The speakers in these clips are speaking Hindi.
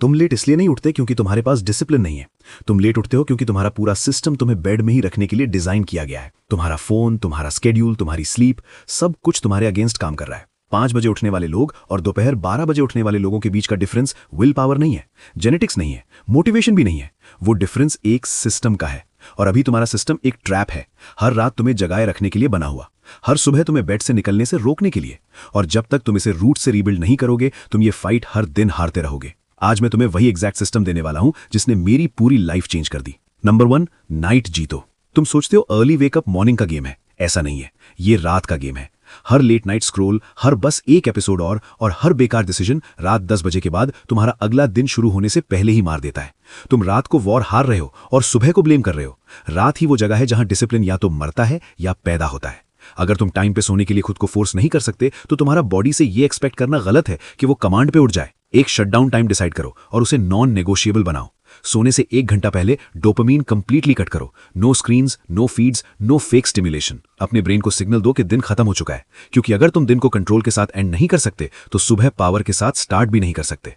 तुम लेट इसलिए नहीं उठते क्योंकि तुम्हारे पास डिसिप्लिन नहीं है। तुम लेट उठते हो क्योंकि तुम्हारा पूरा सिस्टम तुम्हें बेड में ही रखने के लिए डिजाइन किया गया है। तुम्हारा फोन, तुम्हारा स्केड्यूल, तुम्हारी स्लीप, सब कुछ तुम्हारे अगेंस्ट काम कर रहा है। 5 बजे उठने वाले लोग और दोपहर 12 बजे उठने वाले लोगों के बीच का डिफरेंस विल पावर नहीं है, जेनेटिक्स नहीं है, मोटिवेशन भी नहीं है। वो डिफरेंस एक सिस्टम का है। और अभी तुम्हारा सिस्टम एक ट्रैप है, हर रात तुम्हें जगाए रखने के लिए बना हुआ, हर सुबह तुम्हें बेड से निकलने से रोकने के लिए। और जब तक तुम इसे रूट से रीबिल्ड नहीं करोगे, तुम ये फाइट हर दिन हारते रहोगे। आज मैं तुम्हें वही एग्जैक्ट सिस्टम देने वाला हूं जिसने मेरी पूरी लाइफ चेंज कर दी। नंबर 1, नाइट जीतो। तुम सोचते हो अर्ली वेकअप मॉर्निंग का गेम है, ऐसा नहीं है, ये रात का गेम है। हर लेट नाइट स्क्रोल, हर बस एक एपिसोड और हर बेकार डिसीजन रात 10 बजे के बाद तुम्हारा अगला दिन शुरू होने से पहले ही मार देता है। तुम रात को वॉर हार रहे हो और सुबह को ब्लेम कर रहे हो। रात ही वो जगह है जहां डिसिप्लिन या तो मरता है या पैदा होता है। अगर तुम टाइम पे सोने के लिए खुद को फोर्स नहीं कर सकते तो तुम्हारा बॉडी से ये एक्सपेक्ट करना गलत है कि वो कमांड पे उठ जाए। एक शटडाउन टाइम डिसाइड करो और उसे नॉन नेगोशिएबल बनाओ। सोने से 1 घंटा पहले डोपामीन कंप्लीटली कट करो। No screens, no feeds, no fake stimulation. अपने ब्रेन को सिग्नल दो कि दिन खत्म हो चुका है, क्योंकि अगर तुम दिन को कंट्रोल के साथ एंड नहीं कर सकते तो सुबह पावर के साथ स्टार्ट भी नहीं कर सकते।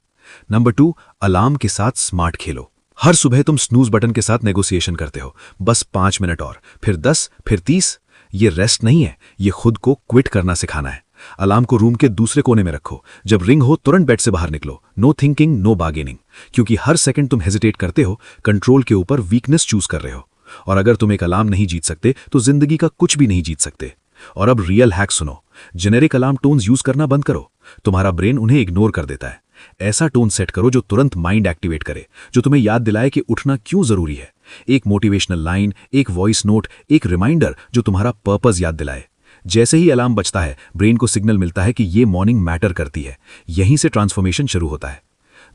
नंबर 2, अलार्म के साथ स्मार्ट खेलो। हर सुबह तुम स्नूज बटन के साथ नेगोशिएशन करते हो, बस 5 मिनट और, फिर 10, फिर 30। ये रेस्ट नहीं है, ये खुद को क्विट करना सिखाना है। अलार्म को रूम के दूसरे कोने में रखो। जब रिंग हो तुरंत बेड से बाहर निकलो। नो थिंकिंग, नो बार्गेनिंग, क्योंकि हर सेकंड तुम हेजिटेट करते हो, कंट्रोल के ऊपर वीकनेस चूज कर रहे हो। और अगर तुम एक अलार्म नहीं जीत सकते तो जिंदगी का कुछ भी नहीं जीत सकते। और अब रियल हैक सुनो। जेनेरिक अलार्म टोन्स यूज करना बंद करो, तुम्हारा ब्रेन उन्हें इग्नोर कर देता है। ऐसा टोन सेट करो जो तुरंत माइंड एक्टिवेट करे, जो तुम्हें याद दिलाए कि उठना क्यों जरूरी है। एक मोटिवेशनल लाइन, एक वॉइस नोट, एक रिमाइंडर जो तुम्हारा पर्पस याद दिलाए। जैसे ही अलार्म बजता है, ब्रेन को सिग्नल मिलता है कि ये मॉर्निंग मैटर करती है। यहीं से ट्रांसफॉर्मेशन शुरू होता है।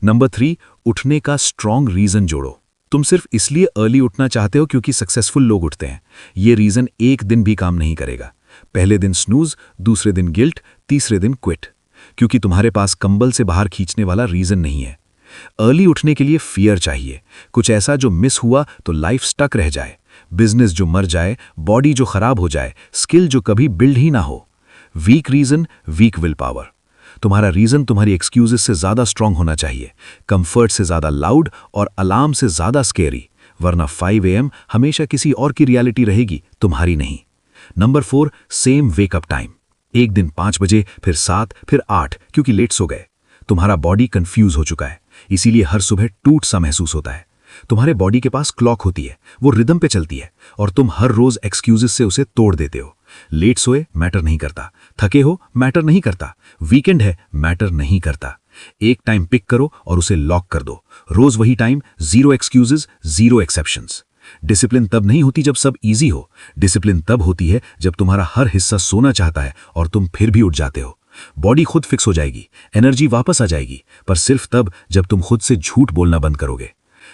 नंबर 3, उठने का स्ट्रॉन्ग रीजन जोड़ो। तुम सिर्फ इसलिए अर्ली उठना चाहते हो क्योंकि सक्सेसफुल लोग उठते हैं। ये रीजन एक दिन भी काम नहीं करेगा। पहले दिन स्नूज, दूसरे दिन गिल्ट, तीसरे दिन क्विट, क्योंकि तुम्हारे पास कंबल से बाहर खींचने वाला रीजन नहीं है। अर्ली उठने के लिए फियर चाहिए, कुछ ऐसा जो मिस हुआ तो लाइफ स्टक रह जाए, बिजनेस जो मर जाए, बॉडी जो खराब हो जाए, स्किल जो कभी बिल्ड ही ना हो। Weak reason, weak will power. तुम्हारा रीजन तुम्हारी एक्सक्यूजेस से ज्यादा स्ट्रांग होना चाहिए, कंफर्ट से ज्यादा लाउड और अलार्म से ज्यादा स्केरी, वरना 5 AM हमेशा किसी और की रियलिटी रहेगी, तुम्हारी नहीं। Number 4, same wake up time. एक दिन 5 बजे, फिर 7, फिर 8, क्योंकि लेट सो गए। तुम्हारा बॉडी कंफ्यूज हो चुका है, इसीलिए हर सुबह टूट सा महसूस होता है। तुम्हारे बॉडी के पास क्लॉक होती है, वो रिदम पे चलती है, और तुम हर रोज एक्सक्यूजेस से उसे तोड़ देते हो। लेट सोए मैटर नहीं करता, थके हो मैटर नहीं करता, वीकेंड है मैटर नहीं करता। एक टाइम पिक करो और उसे लॉक कर दो। रोज वही टाइम, 0 एक्सक्यूजेस, 0 एक्सेप्शंस। डिसिप्लिन तब नहीं होती जब सब इजी हो। डिसिप्लिन तब होती है जब तुम्हारा हर हिस्सा सोना चाहता है और तुम फिर भी उठ जाते हो। बॉडी खुद फिक्स हो जाएगी, एनर्जी वापस आ जाएगी, पर सिर्फ तब जब तुम खुद से झूठ बोलना बंद करोगे।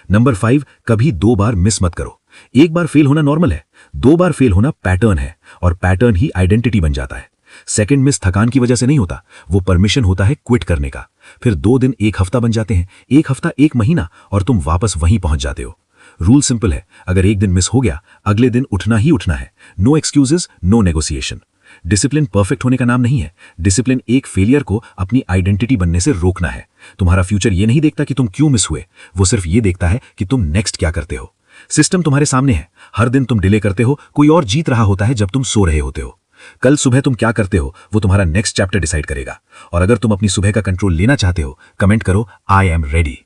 नंबर 5, कभी 2 बार मिस मत करो। एक बार फेल होना नॉर्मल है, 2 बार फेल होना पैटर्न है, और पैटर्न ही आइडेंटिटी बन जाता है। सेकंड मिस थकान की वजह से नहीं होता, वो परमिशन होता है क्विट करने का। फिर 2 दिन 1 हफ्ता बन जाते हैं, 1 हफ्ता 1 महीना, और तुम वापस वहीं पहुंच जाते हो। रूल सिंपल है, अगर एक दिन मिस हो गया, अगले दिन उठना ही उठना है। No excuses, no negotiation. Discipline perfect होने का नाम नहीं है। डिसिप्लिन एक फेलियर को अपनी आइडेंटिटी बनने से रोकना है। तुम्हारा फ्यूचर ये नहीं देखता कि तुम क्यों मिस हुए, वो सिर्फ ये देखता है कि तुम नेक्स्ट क्या करते हो। सिस्टम तुम्हारे सामने है, हर दिन तुम डिले करते हो, कोई और जीत रहा होता है जब तुम सो रहे होते हो। कल सुबह तुम क्या करते हो वो तुम्हारा नेक्स्ट चैप्टर डिसाइड करेगा। और अगर तुम अपनी सुबह का कंट्रोल लेना चाहते हो, कमेंट करो, आई एम रेडी।